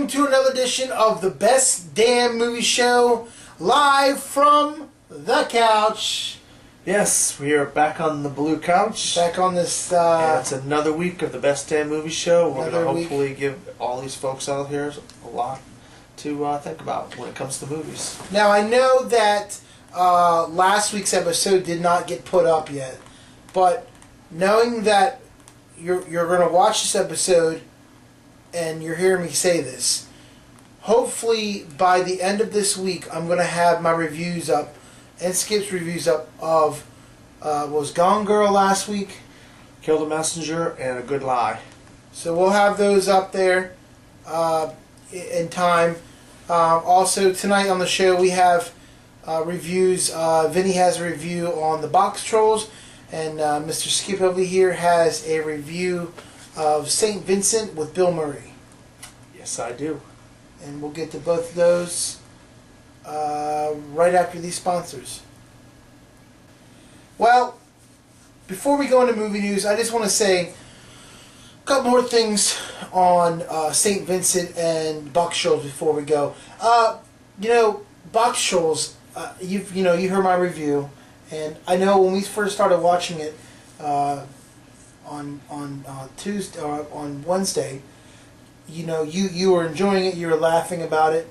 welcome to another edition of the Best Damn Movie Show, live from the couch. Yes, we are back on the blue couch. Back on this... and it's another week of the Best Damn Movie Show. We're going to hopefully week. give all these folks out here a lot to think about when it comes to movies. Now, I know that last week's episode did not get put up yet, but knowing that you're going to watch this episode and you're hearing me say this, hopefully by the end of this week I'm going to have my reviews up and Skip's reviews up of was Gone Girl last week, Kill the Messenger, and A Good Lie. So we'll have those up there in time. Also tonight on the show we have reviews. Vinny has a review on the Boxtrolls, and Mr. Skip over here has a review of St. Vincent with Bill Murray. Yes, I do. And we'll get to both of those right after these sponsors. Well, before we go into movie news, I just want to say a couple more things on St. Vincent and Boxtrolls before we go. Boxtrolls, you heard my review, and I know when we first started watching it on Tuesday or on Wednesday, you were enjoying it, you were laughing about it.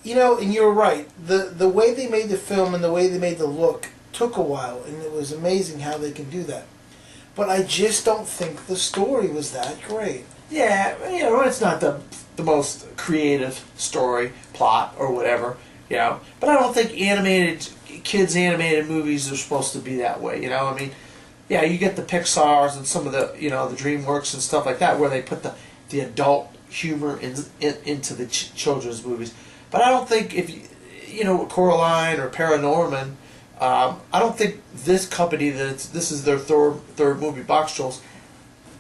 And you were right. The way they made the film and the way they made the look took a while, and it was amazing how they can do that. But I just don't think the story was that great. Yeah, it's not the most creative story, plot, or whatever, But I don't think kids' animated movies are supposed to be that way, Yeah, you get the Pixars and some of the, the DreamWorks and stuff like that, where they put the adult humor into the children's movies. But I don't think Coraline or Paranorman, I don't think this company this is their third movie, Boxtrolls,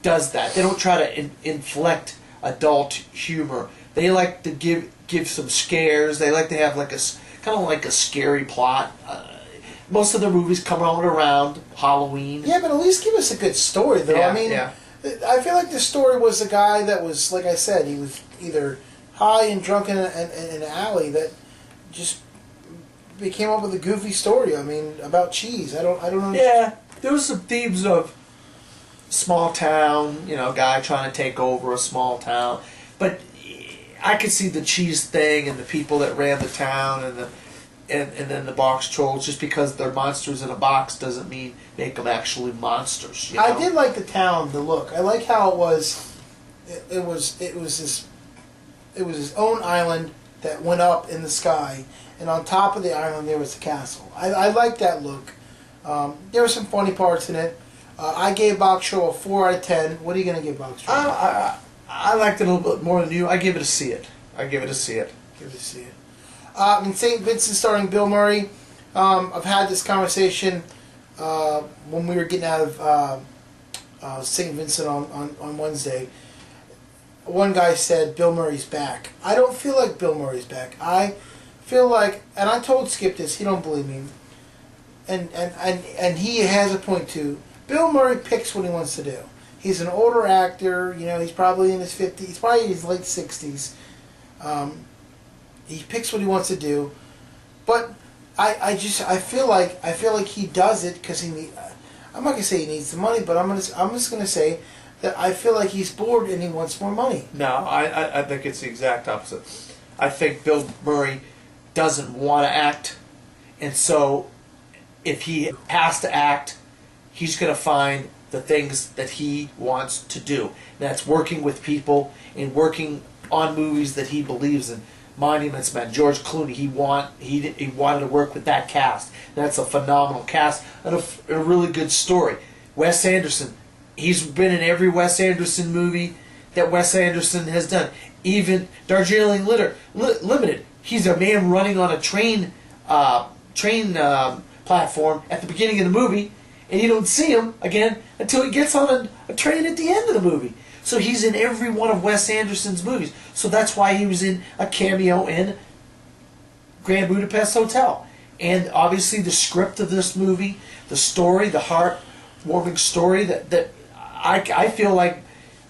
does that. They don't try to inflect adult humor. They like to give some scares. They like to have kind of like a scary plot. Most of the movies come out around Halloween. Yeah, but at least give us a good story, though. Yeah, I feel like the story was a guy that was, like I said, he was either high and drunk in an alley that just came up with a goofy story. About cheese. I don't know. Yeah, there was some themes of small town, guy trying to take over a small town. But I could see the cheese thing and the people that ran the town and then the Boxtrolls. Just because they're monsters in a box doesn't mean make them actually monsters. I did like the town, the look. I like how it was. It was his own island that went up in the sky, and on top of the island there was the castle. I liked that look. There were some funny parts in it. I gave Boxtrolls a 4 out of 10. What are you going to give Boxtrolls? I liked it a little bit more than you. I give it a see it. Give it a see it. In St. Vincent starring Bill Murray, I've had this conversation when we were getting out of St. Vincent on Wednesday. One guy said Bill Murray's back. I don't feel like Bill Murray's back. I feel like, and I told Skip this, he don't believe me, and he has a point too. Bill Murray picks what he wants to do. He's an older actor. He's probably in his 50s. He's probably in his late 60s. He picks what he wants to do, but I feel like he does it because I'm not gonna say he needs the money, but I'm just gonna say that I feel like he's bored and he wants more money. No, I think it's the exact opposite. I think Bill Murray doesn't want to act, and so if he has to act, he's going to find the things that he wants to do. That's working with people and working on movies that he believes in. Monuments Men, George Clooney, he wanted to work with that cast. That's a phenomenal cast and a really good story. Wes Anderson, he's been in every Wes Anderson movie that Wes Anderson has done. Even Darjeeling Limited, he's a man running on a train platform at the beginning of the movie, and you don't see him again until he gets on a train at the end of the movie. So he's in every one of Wes Anderson's movies. So that's why he was in a cameo in Grand Budapest Hotel. And obviously the script of this movie, the story, the heartwarming story that I feel like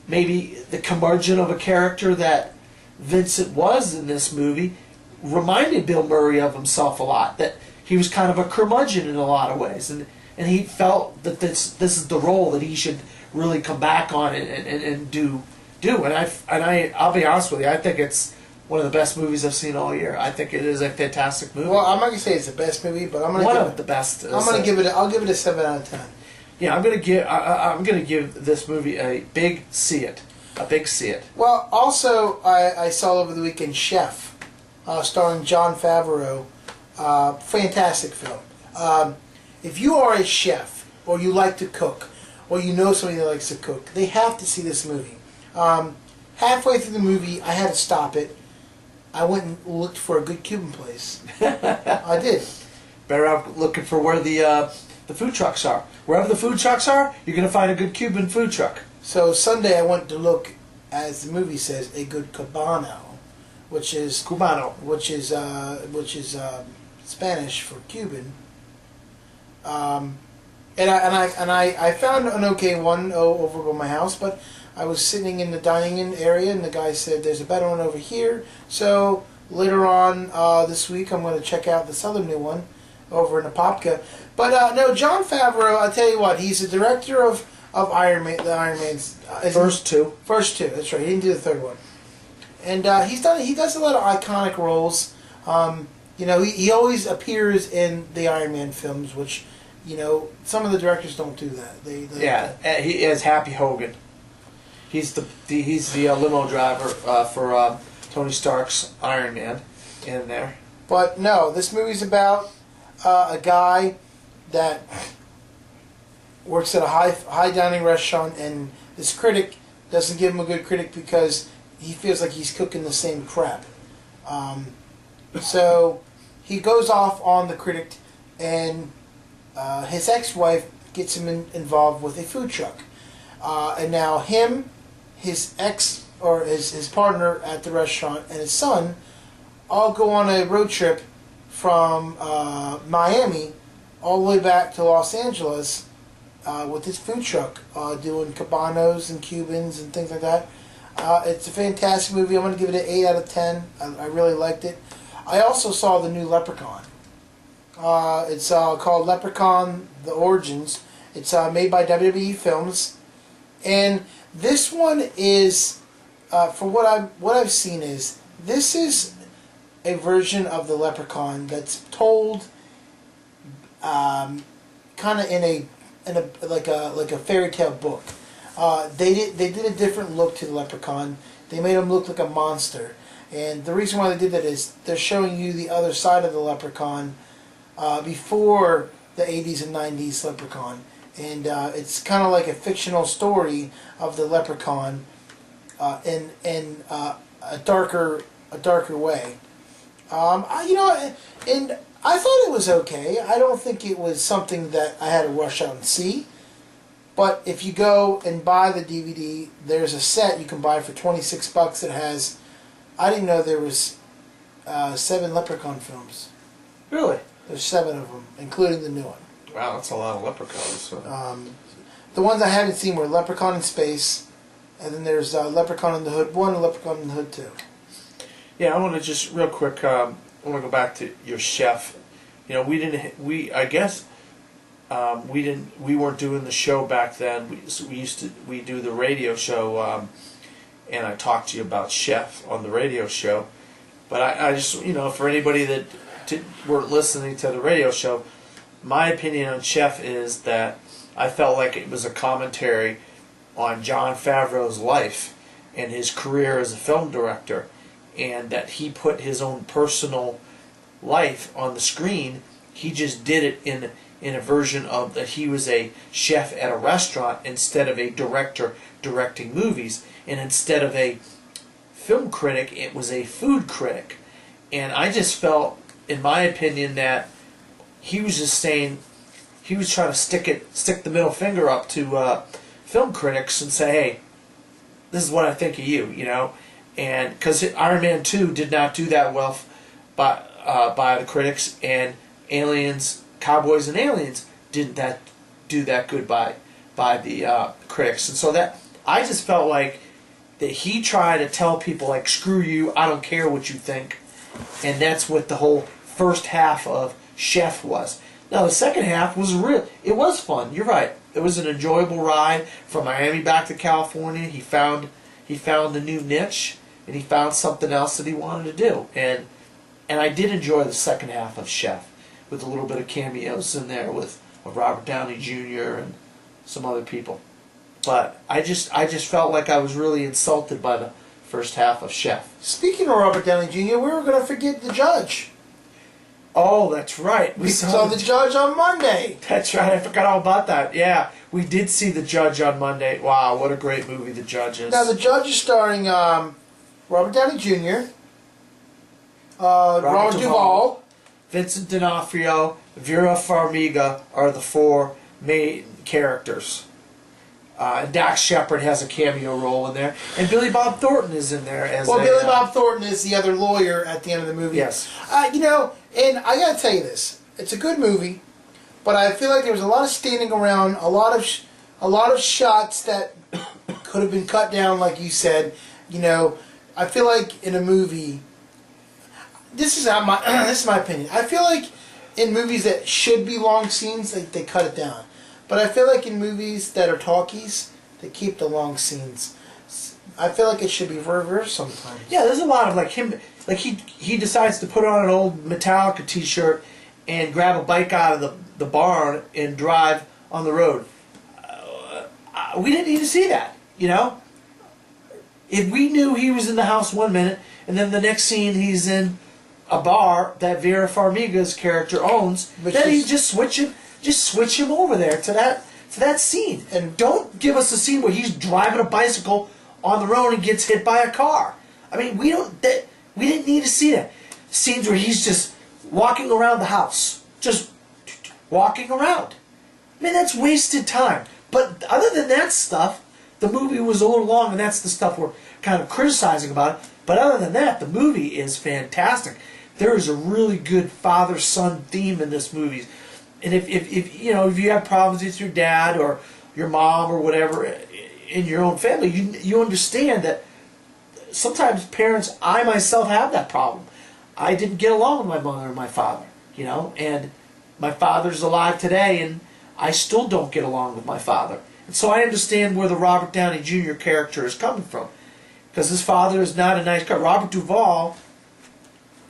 maybe the curmudgeon of a character that Vincent was in this movie reminded Bill Murray of himself a lot. That he was kind of a curmudgeon in a lot of ways, and he felt that this is the role that he should really come back on and do. I'll be honest with you, I think it's one of the best movies I've seen all year. I think it is a fantastic movie. Well, I'm not gonna say it's the best movie, but I'm gonna one give of the best. I'll give it a 7 out of 10. Yeah, I'm gonna give this movie a big see it. A big see it. Well, also I saw over the weekend Chef, starring Jon Favreau. Fantastic film. If you are a chef or you like to cook or you know somebody that likes to cook, they have to see this movie. Halfway through the movie, I had to stop it. I went and looked for a good Cuban place. I did. Better out looking for where the food trucks are. Wherever the food trucks are, you're going to find a good Cuban food truck. So Sunday I went to look, as the movie says, a good cabano, which is Spanish for Cuban. And I found an okay one over by my house, but I was sitting in the dining area, and the guy said, "There's a better one over here." So later on this week, I'm going to check out this other new one over in Apopka. But no, Jon Favreau. I tell you what, he's the director of Iron Man. The Iron Man's First two. That's right. He didn't do the third one, and he does a lot of iconic roles. He always appears in the Iron Man films, which some of the directors don't do that. He is Happy Hogan. He's the limo driver for Tony Stark's Iron Man in there. But no, this movie's about a guy that works at a high dining restaurant, and this critic doesn't give him a good critic because he feels like he's cooking the same crap. So he goes off on the critic, and his ex-wife gets him involved with a food truck. And now his ex, or his partner at the restaurant, and his son all go on a road trip from Miami all the way back to Los Angeles with his food truck, doing cabanos and Cubans and things like that. It's a fantastic movie. I'm going to give it an 8 out of 10. I really liked it. I also saw the new Leprechaun. It's called Leprechaun: The Origins. It's made by WWE Films, and this one is, for what I've seen, is this is a version of the Leprechaun that's told, kind of in a like a fairy tale book. They did a different look to the Leprechaun. They made him look like a monster, and the reason why they did that is they're showing you the other side of the Leprechaun. Before the 80s and 90s Leprechaun, and it's kind of like a fictional story of the Leprechaun in a darker way. And I thought it was okay. I don't think it was something that I had to rush out and see. But if you go and buy the DVD, there's a set you can buy for $26 that has, I didn't know there was 7 Leprechaun films. Really? There's 7 of them, including the new one. Wow, that's a lot of Leprechauns. So. The ones I haven't seen were Leprechaun in Space, and then there's Leprechaun in the Hood 1 and Leprechaun in the Hood 2. Yeah, I want to just real quick. I want to go back to your chef. We weren't doing the show back then. We do the radio show, and I talked to you about Chef on the radio show. But I just for anybody that weren't listening to the radio show, my opinion on Chef is that I felt like it was a commentary on Jon Favreau's life and his career as a film director, and that he put his own personal life on the screen. He just did it in a version of that he was a chef at a restaurant instead of a director directing movies, and instead of a film critic, it was a food critic. And I just felt, in my opinion, that he was just saying, he was trying to stick the middle finger up to film critics and say, hey, this is what I think of you, and because Iron Man 2 did not do that well by the critics, and Aliens, Cowboys and Aliens didn't do that good by the critics, and so that I just felt like that he tried to tell people, like, screw you, I don't care what you think. And that's what the whole first half of Chef was. Now, the second half was it was fun. You're right. It was an enjoyable ride from Miami back to California. He found a new niche, and he found something else that he wanted to do. And I did enjoy the second half of Chef, with a little bit of cameos in there with Robert Downey Jr. and some other people. But I just felt like I was really insulted by the first half of Chef. Speaking of Robert Downey Jr., we were going to forget The Judge. Oh, that's right. We saw The Judge on Monday. That's right. I forgot all about that. Yeah, we did see The Judge on Monday. Wow, what a great movie The Judge is. Now, The Judge is starring Robert Downey Jr., Robert Duvall, Vincent D'Onofrio, Vera Farmiga are the four main characters. And Dax Shepard has a cameo role in there. And Billy Bob Thornton is in there as Billy Bob Thornton is the other lawyer at the end of the movie. Yes. You know, and I gotta tell you this. It's a good movie, but I feel like there was a lot of standing around, a lot of shots that could have been cut down, like you said. You know, I feel like in a movie, this is my opinion. I feel like in movies that should be long scenes, they cut it down. But I feel like in movies that are talkies, they keep the long scenes. I feel like it should be reversed sometimes. Yeah, there's a lot of like him. Like he decides to put on an old Metallica T-shirt and grab a bike out of the barn and drive on the road. We didn't need to see that, you know. If we knew he was in the house one minute and then the next scene he's in a bar that Vera Farmiga's character owns, then he just switch him over there to that scene. And don't give us a scene where he's driving a bicycle on the road and gets hit by a car. I mean, we didn't need to see that. Scenes where he's just walking around the house. Just walking around. I mean, that's wasted time. But other than that stuff, the movie was a little long, and that's the stuff we're kind of criticizing about it. But other than that, the movie is fantastic. There is a really good father-son theme in this movie. And if you have problems with your dad or your mom or whatever in your own family, you understand that sometimes parents, I myself have that problem. I didn't get along with my mother and my father, you know, and my father's alive today and I still don't get along with my father. And so I understand where the Robert Downey Jr. character is coming from. Because his father is not a nice guy. Robert Duvall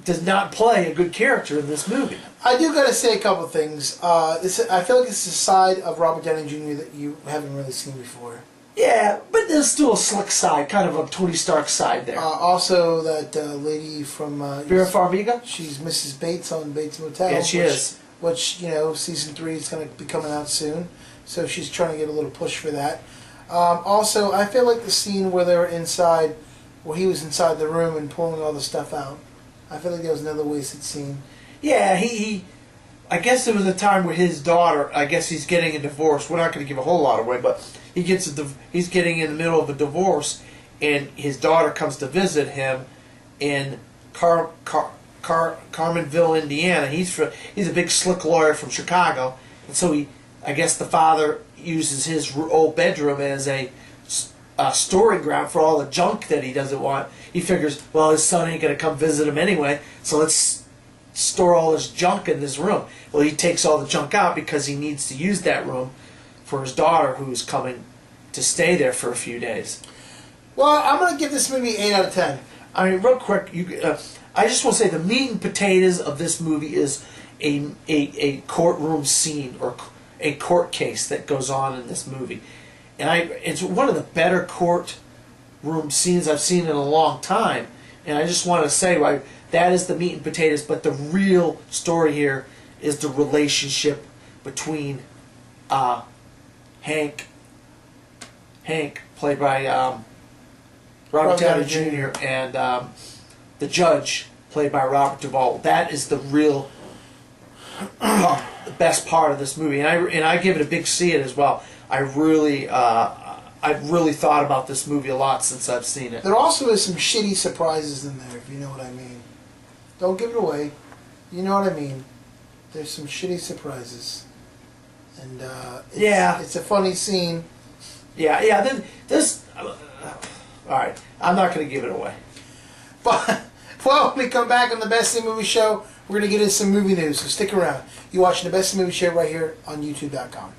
does not play a good character in this movie. I do got to say a couple things. I feel like it's a side of Robert Downey Jr. that you haven't really seen before. Yeah, but there's still a slick side, kind of a Tony Stark side there. Also, that lady from... Vera Farmiga? She's Mrs. Bates on Bates Motel. Yeah, she is. Which, you know, season 3 is going to be coming out soon. So she's trying to get a little push for that. Also, I feel like the scene where they were inside, where he was inside the room and pulling all the stuff out, I feel like that was another wasted scene. Yeah, I guess there was a time where his daughter, I guess he's getting a divorce. We're not going to give a whole lot away, but he's getting in the middle of a divorce, and his daughter comes to visit him in Carmenville, Indiana. He's a big slick lawyer from Chicago, and so I guess the father uses his old bedroom as a storing ground for all the junk that he doesn't want. He figures, well, his son ain't going to come visit him anyway, so let's store all his junk in this room. Well, he takes all the junk out because he needs to use that room for his daughter who's coming to stay there for a few days. Well, I'm going to give this movie 8 out of 10. I mean, real quick, I just want to say the meat and potatoes of this movie is a courtroom scene or a court case that goes on in this movie. And it's one of the better courtroom scenes I've seen in a long time. And I just want to say, that is the meat and potatoes, but the real story here is the relationship between Hank, played by Robert Downey Jr., and the judge, played by Robert Duvall. That is the real the best part of this movie, and I give it a big C it as well. I've really thought about this movie a lot since I've seen it. There also is some shitty surprises in there, if you know what I mean. Don't give it away. You know what I mean. There's some shitty surprises, and it's a funny scene. Yeah. All right. I'm not going to give it away. But, well, when we come back on the Best in Movie Show, we're going to get into some movie news, so stick around. You're watching the Best in Movie Show right here on YouTube.com.